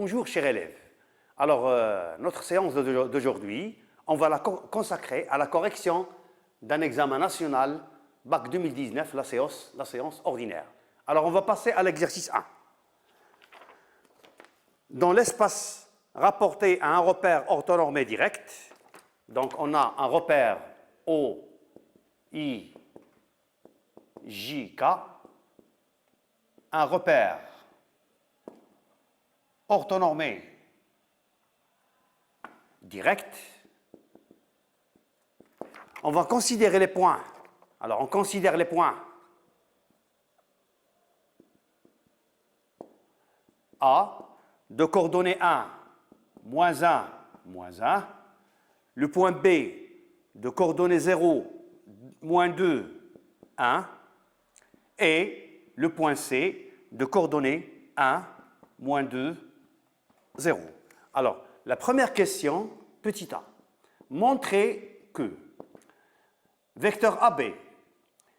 Bonjour chers élèves. Alors, notre séance d'aujourd'hui, on va la consacrer à la correction d'un examen national Bac 2019, la séance ordinaire. Alors, on va passer à l'exercice 1. Dans l'espace rapporté à un repère orthonormé direct, donc on a un repère O, I, J, K, un repère orthonormé direct. On va considérer les points. Alors, on considère les points A de coordonnées 1, moins 1, moins 1. Le point B de coordonnées 0, moins 2, 1. Et le point C de coordonnées 1, moins 2, 0. Alors, la première question, petit a. Montrez que vecteur AB,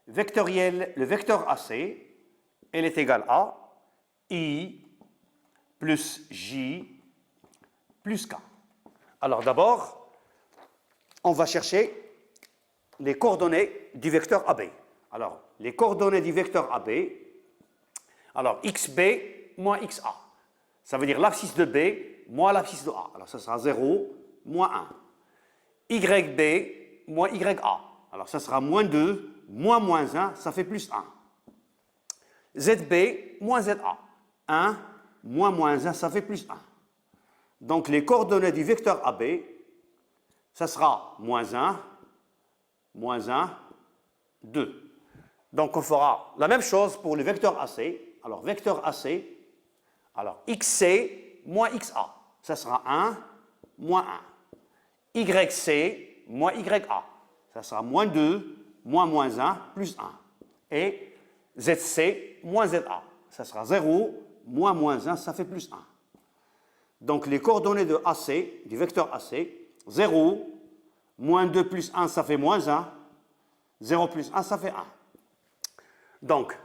vectoriel, le vecteur AC, elle est égale à I plus J plus K. Alors d'abord, on va chercher les coordonnées du vecteur AB. Alors, les coordonnées du vecteur AB, alors XB moins XA. Ça veut dire l'abscisse de B moins l'abscisse de A. Alors, ça sera 0, moins 1. YB moins YA. Alors, ça sera moins 2, moins 1, ça fait plus 1. ZB moins ZA. 1, moins 1, ça fait plus 1. Donc, les coordonnées du vecteur AB, ça sera moins 1, 2. Donc, on fera la même chose pour le vecteur AC. Alors, vecteur AC, alors XC moins XA, ça sera 1, moins 1. YC moins YA, ça sera moins 2, moins 1, plus 1. Et ZC moins ZA, ça sera 0, moins 1, ça fait plus 1. Donc, les coordonnées de AC, du vecteur AC, 0, moins 2 plus 1, ça fait moins 1, 0 plus 1, ça fait 1. Donc,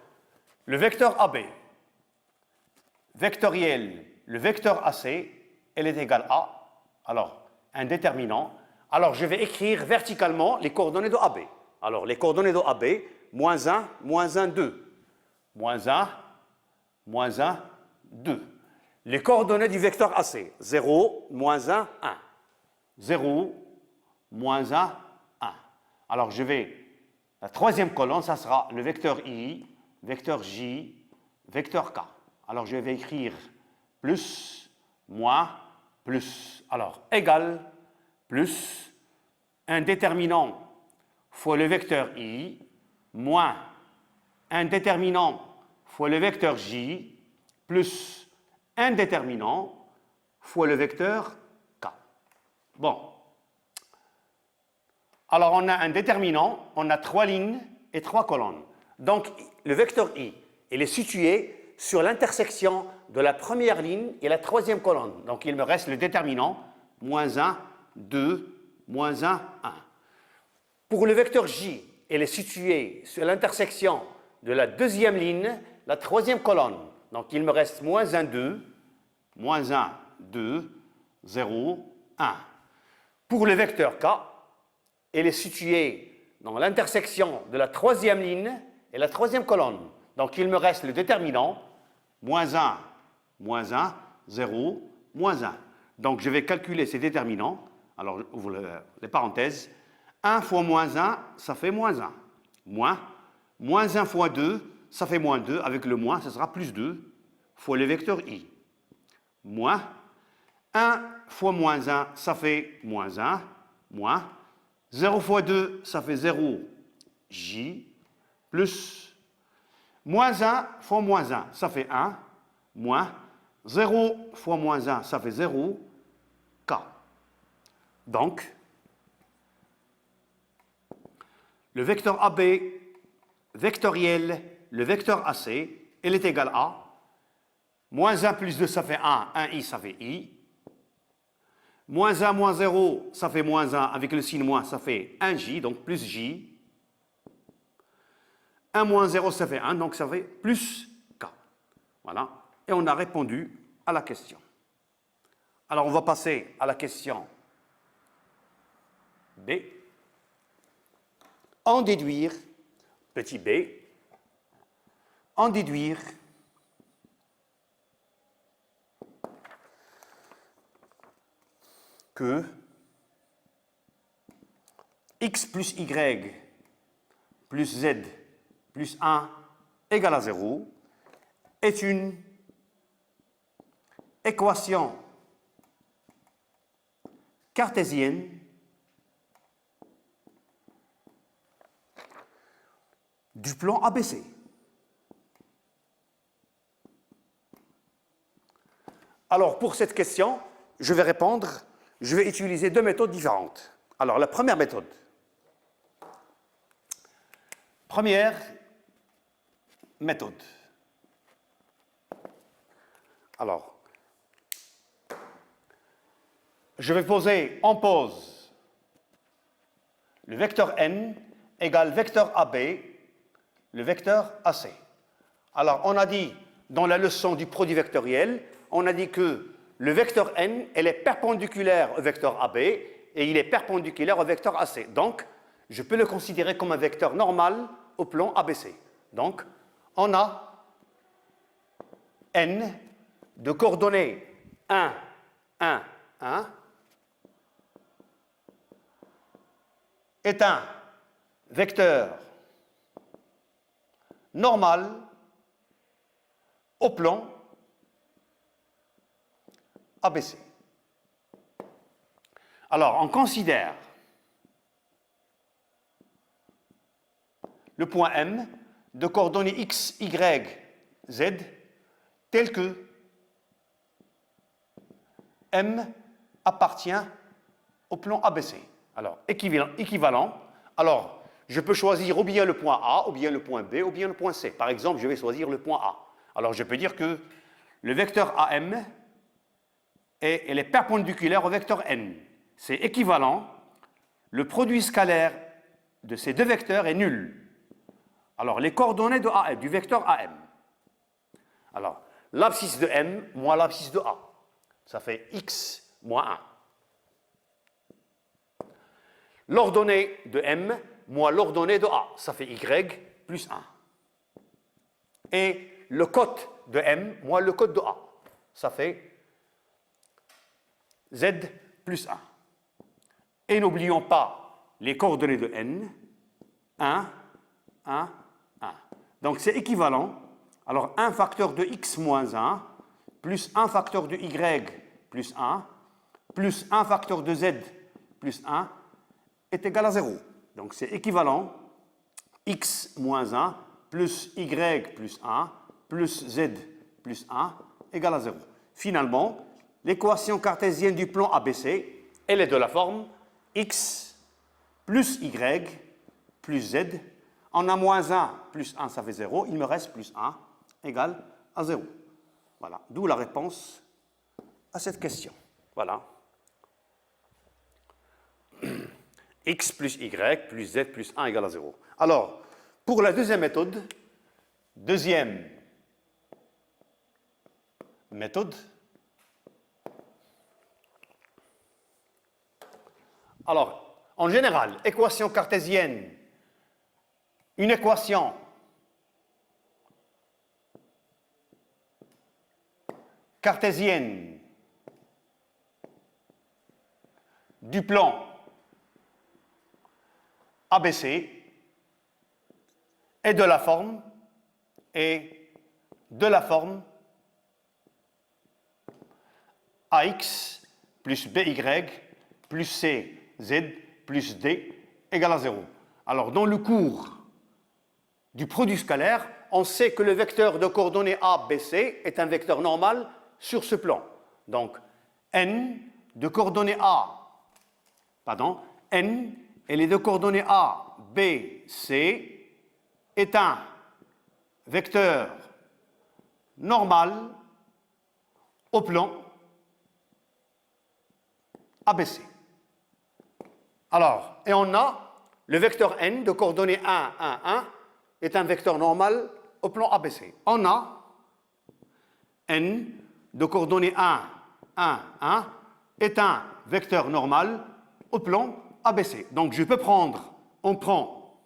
le vecteur AB, vectoriel, le vecteur AC, elle est égale à, alors, un déterminant. Alors, je vais écrire verticalement les coordonnées de AB. Alors, les coordonnées de AB, moins 1, 2. Moins 1, 2. Les coordonnées du vecteur AC, 0, moins 1, 1. 0, moins 1, 1. Alors, la troisième colonne, ça sera le vecteur I, vecteur J, vecteur K. Alors, je vais écrire plus, moins, plus. Alors, égal, plus, un déterminant fois le vecteur I, moins un déterminant fois le vecteur J, plus un déterminant fois le vecteur K. Bon. Alors, on a un déterminant, on a 3 lignes et 3 colonnes. Donc, le vecteur I, il est situé sur l'intersection de la première ligne et la troisième colonne. Donc, il me reste le déterminant, moins 1, 2, moins 1, 1. Pour le vecteur J, il est situé sur l'intersection de la deuxième ligne, la troisième colonne. Donc, il me reste moins 1, 2, moins 1, 2, 0, 1. Pour le vecteur K, elle est située dans l'intersection de la troisième ligne et la troisième colonne. Donc, il me reste le déterminant, moins 1, 0, moins 1. Donc, je vais calculer ces déterminants. Alors, j'ouvre les parenthèses. 1 fois moins 1, ça fait moins 1. Moins 1 fois 2, ça fait moins 2. Avec le moins, ça sera plus 2 fois le vecteur I. Moins 1 fois moins 1, ça fait moins 1. Moins 0 fois 2, ça fait 0, J, plus moins 1 fois moins 1, ça fait 1, moins 0 fois moins 1, ça fait 0, K. Donc, le vecteur AB, vectoriel, le vecteur AC, elle est égale à moins 1 plus 2, ça fait 1, 1i, ça fait I. Moins 1 moins 0, ça fait moins 1, avec le signe moins, ça fait 1j, donc plus j. 1 moins 0, ça fait 1, donc ça fait plus k. Voilà, et on a répondu à la question. Alors, on va passer à la question B. En déduire, petit b, en déduire que x plus y plus z plus 1 égale à 0 est une équation cartésienne du plan ABC. Alors, pour cette question, je vais utiliser deux méthodes différentes. Alors, la première méthode. Première méthode. Alors, je vais poser en pause le vecteur n égale vecteur AB, le vecteur AC. Alors, on a dit, dans la leçon du produit vectoriel, on a dit que le vecteur n, elle est perpendiculaire au vecteur AB et il est perpendiculaire au vecteur AC. Donc, je peux le considérer comme un vecteur normal au plan ABC. Donc, on a n de coordonnées 1, 1, 1 est un vecteur normal au plan ABC. Alors, on considère le point M de coordonnées x, y, z tel que M appartient au plan ABC. Alors, équivalent. Alors, je peux choisir ou bien le point A, ou bien le point B, ou bien le point C. Par exemple, je vais choisir le point A. Alors, je peux dire que le vecteur AM, elle est perpendiculaire au vecteur n. C'est équivalent. Le produit scalaire de ces deux vecteurs est nul. Alors, les coordonnées de AM, du vecteur AM. Alors, l'abscisse de M moins l'abscisse de A. Ça fait x moins 1. L'ordonnée de M moins l'ordonnée de A. Ça fait y plus 1. Et le cote de M moins le cote de A. Ça fait z plus 1. Et n'oublions pas les coordonnées de n, 1, 1, 1. Donc c'est équivalent. Alors 1 facteur de x moins 1, plus 1 facteur de y plus 1, plus 1 facteur de z plus 1 est égal à 0. Donc c'est équivalent. X moins 1 plus y plus 1 plus z plus 1 égale à 0. Finalement, l'équation cartésienne du plan ABC, elle est de la forme x plus y plus z. En a moins 1 plus 1, ça fait 0. Il me reste plus 1 égale à 0. Voilà. D'où la réponse à cette question. Voilà. X plus y plus z plus 1 égale à 0. Alors, pour la deuxième méthode, alors, en général, équation cartésienne, une équation cartésienne du plan ABC est de la forme AX plus BY plus CZ plus D égale à 0. Alors, dans le cours du produit scalaire, on sait que le vecteur de coordonnées ABC est un vecteur normal sur ce plan. Donc, n de coordonnées n et les deux coordonnées A, B, C est un vecteur normal au plan ABC. Alors, et on a le vecteur n de coordonnées 1, 1, 1 est un vecteur normal au plan ABC. On a n de coordonnées 1, 1, 1 est un vecteur normal au plan ABC. Donc je peux prendre, on prend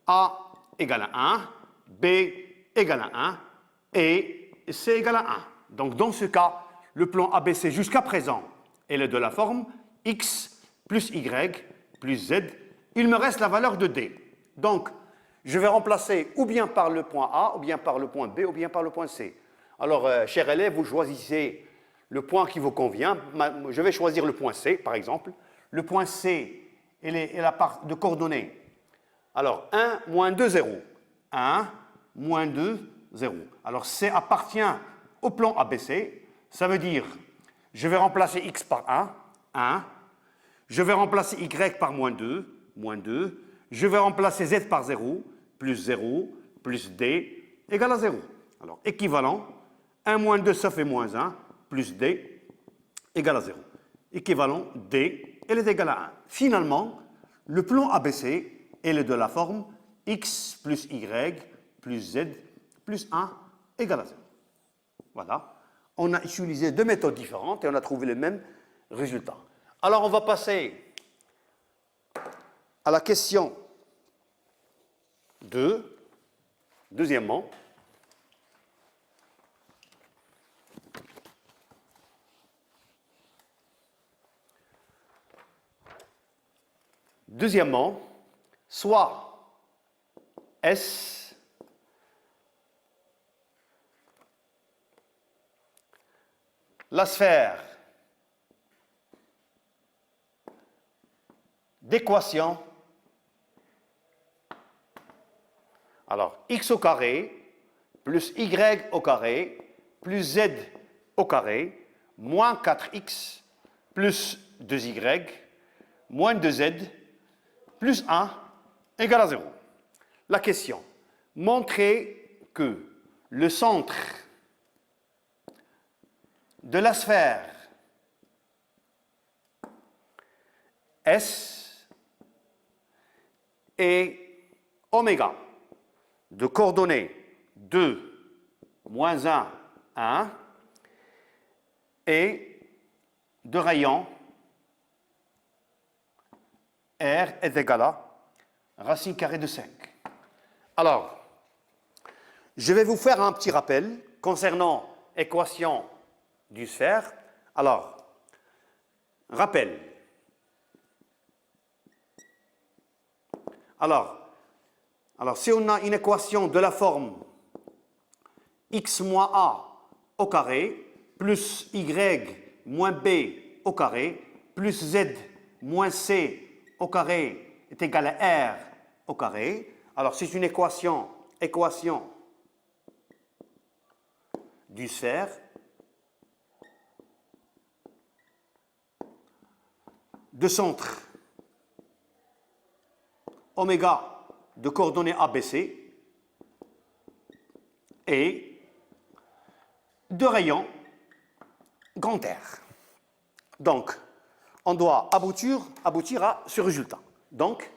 A égale à 1, B égale à 1 et C égale à 1. Donc dans ce cas, le plan ABC jusqu'à présent est de la forme X plus Y plus Z. Il me reste la valeur de D. Donc, je vais remplacer ou bien par le point A, ou bien par le point B, ou bien par le point C. Alors, cher élève, vous choisissez le point qui vous convient. Je vais choisir le point C, par exemple. Le point C est la part de coordonnées. Alors, 1, moins 2, 0. 1, moins 2, 0. Alors, C appartient au plan ABC. Ça veut dire, je vais remplacer X par 1, 1. Je vais remplacer Y par moins 2, moins 2. Je vais remplacer Z par 0, plus D, égale à 0. Alors, équivalent, 1 moins 2, ça fait moins 1, plus D, égale à 0. Équivalent, D, elle est égale à 1. Finalement, le plan ABC est de la forme X plus Y plus Z plus 1 égale à 0. Voilà. On a utilisé deux méthodes différentes et on a trouvé le même résultat. Alors, on va passer à la question 2. Deuxièmement, soit S la sphère d'équation, alors x au carré plus y au carré plus z au carré moins 4x plus 2y moins 2z plus 1 égale à 0. La question, montrez que le centre de la sphère S et oméga de coordonnées 2, moins 1, 1 et de rayon R est égal à racine carrée de 5. Alors, je vais vous faire un petit rappel concernant l'équation du sphère. Alors, rappel. Alors, si on a une équation de la forme x moins a au carré plus y moins b au carré plus z moins c au carré est égal à r au carré. Alors, c'est une équation du sphère de centre oméga de coordonnées ABC et de rayon grand R. Donc, on doit aboutir à ce résultat. Donc,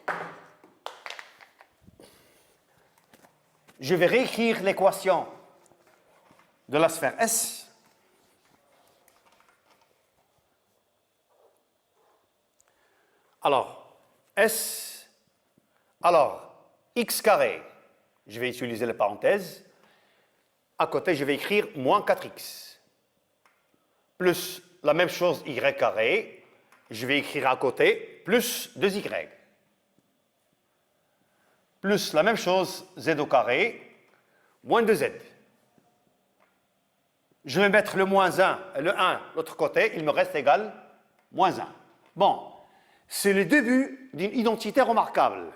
je vais réécrire l'équation de la sphère S. Alors, S, alors, x carré, je vais utiliser les parenthèses. À côté, je vais écrire moins 4x. Plus la même chose, y carré, je vais écrire à côté, plus 2y. Plus la même chose, z au carré, moins 2z. Je vais mettre le moins 1 et le 1 de l'autre côté, il me reste égal moins 1. Bon, c'est le début d'une identité remarquable.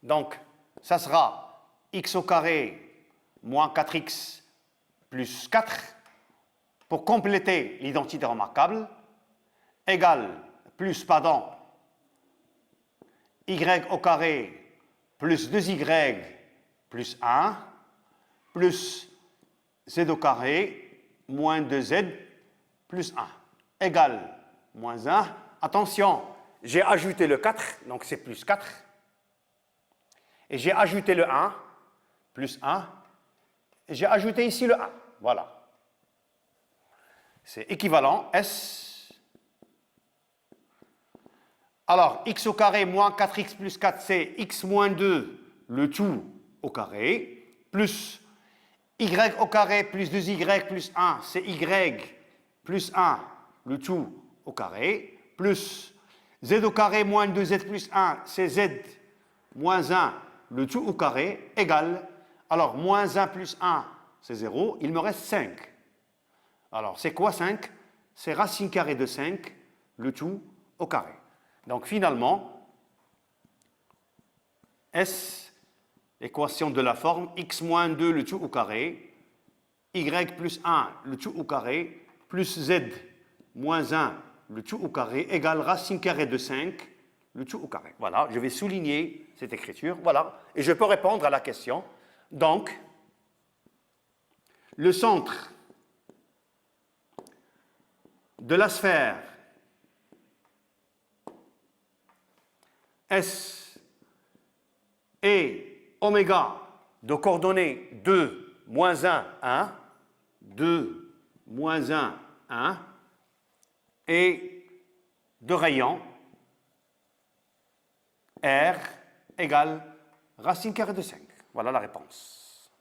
Donc, ça sera x au carré moins 4x plus 4 pour compléter l'identité remarquable, égale, y au carré plus 2y plus 1 plus z au carré moins 2z plus 1 égale moins 1. Attention, j'ai ajouté le 4, donc c'est plus 4. Et j'ai ajouté le 1, plus 1. Et j'ai ajouté ici le 1. Voilà. c'est équivalent, S. Alors, x au carré moins 4x plus 4, c'est x moins 2, le tout au carré, plus y au carré plus 2y plus 1, c'est y plus 1, le tout au carré, plus z au carré moins 2z plus 1, c'est z moins 1, le tout au carré, égale, alors moins 1 plus 1, c'est 0, il me reste 5. Alors, c'est quoi 5? C'est racine carrée de 5, le tout au carré. Donc, finalement, S, équation de la forme, x moins 2, le tout au carré, y plus 1, le tout au carré, plus z moins 1, le tout au carré, égale racine carrée de 5, le tout au carré. Voilà, je vais souligner cette écriture, voilà, et je peux répondre à la question. Donc, le centre de la sphère S et oméga de coordonnées 2, moins 1, 1, 2, moins 1, 1, et de rayon R égale racine carrée de 5. Voilà la réponse.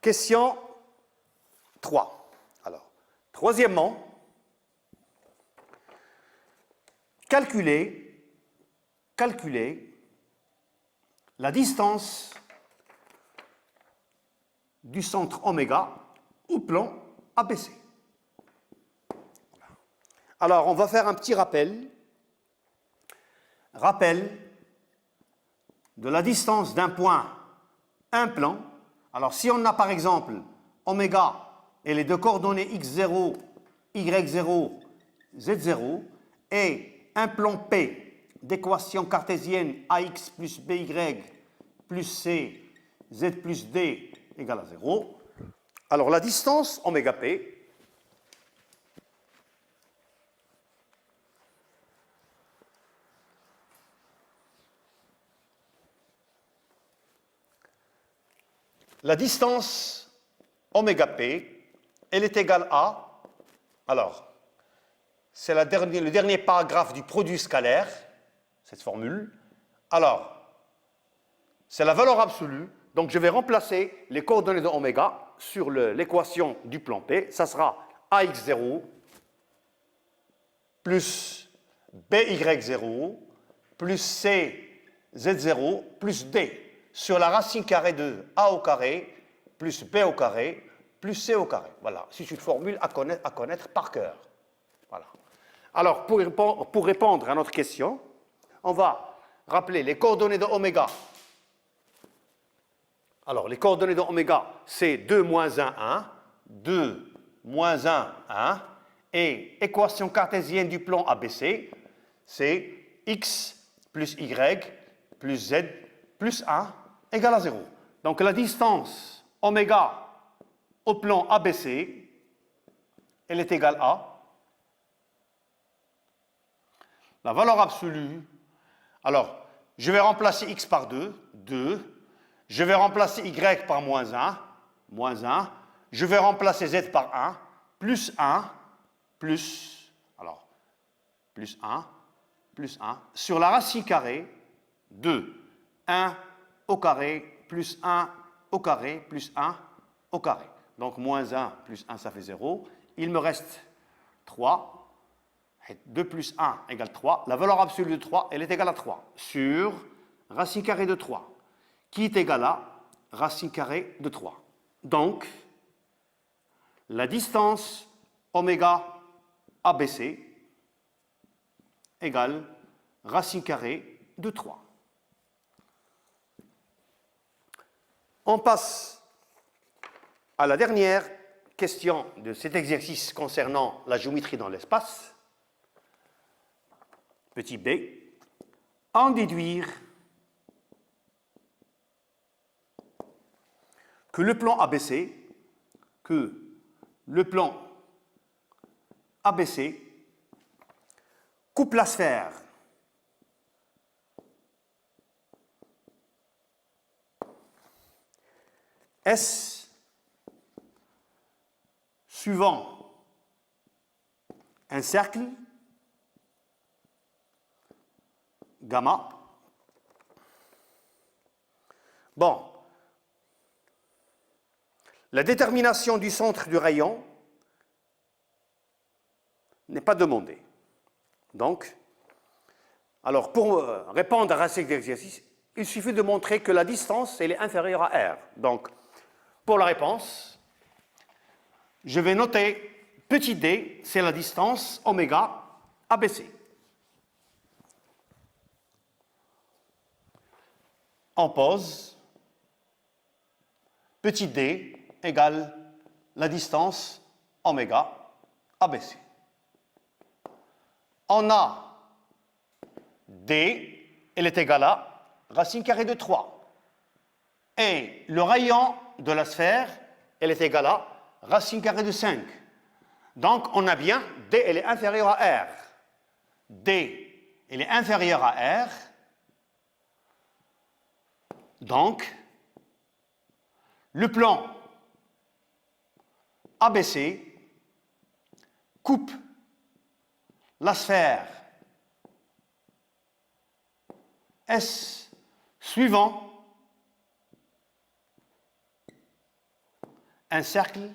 Question 3. Alors, troisièmement, calculer la distance du centre oméga au plan ABC. Alors, on va faire un petit rappel de la distance d'un point, un plan. Alors, si on a par exemple oméga et les deux coordonnées x0, y0, z0 et un plan P d'équation cartésienne ax plus by plus c, z plus d égale à 0. Alors, la distance oméga p oméga p, elle est égale à, alors, c'est le dernier paragraphe du produit scalaire, cette formule. Alors, c'est la valeur absolue, donc je vais remplacer les coordonnées de oméga sur l'équation du plan P. Ça sera ax0 plus by0 plus c z0 plus d sur la racine carrée de a au carré plus b au carré plus c au carré. Voilà, c'est une formule à connaître par cœur. Voilà. Alors, pour répondre à notre question, on va rappeler les coordonnées de oméga. Alors, les coordonnées de oméga, c'est 2 moins 1, 1, 2 moins 1, 1, et équation cartésienne du plan ABC, c'est x plus y plus z plus 1 égale à 0. Donc, la distance oméga au plan ABC, elle est égale à la valeur absolue. Alors, je vais remplacer x par 2, 2. Je vais remplacer y par moins 1, moins 1. Je vais remplacer z par 1, plus 1, plus, alors, plus 1, plus 1, sur la racine carrée de 1 au carré, plus 1 au carré, plus 1 au carré. Donc, moins 1 plus 1, ça fait 0. Il me reste 3. 2 plus 1 égale 3. La valeur absolue de 3, elle est égale à 3 sur racine carrée de 3, qui est égale à racine carrée de 3. Donc, la distance oméga ABC égale racine carrée de 3. On passe à la dernière question de cet exercice concernant la géométrie dans l'espace. Petit b, en déduire que le plan ABC coupe la sphère S suivant un cercle gamma. Bon, la détermination du centre du rayon n'est pas demandée. Donc, alors pour répondre à cet exercice, il suffit de montrer que la distance elle est inférieure à r. Donc, pour la réponse, je vais noter petit d, c'est la distance oméga ABC. On pose petit d égale la distance oméga ABC. On a d, elle est égale à racine carrée de 3. Et le rayon de la sphère, elle est égale à racine carrée de 5. Donc, on a bien d, elle est inférieure à r. d, elle est inférieure à r. Donc, le plan ABC coupe la sphère S suivant un cercle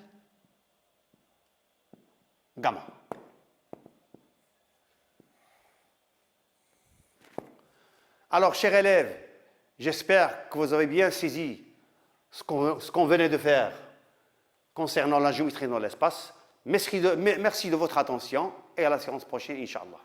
gamma. Alors, chers élèves, j'espère que vous avez bien saisi ce qu'on venait de faire concernant la géométrie dans l'espace. Merci de votre attention et à la séance prochaine, Inch'Allah.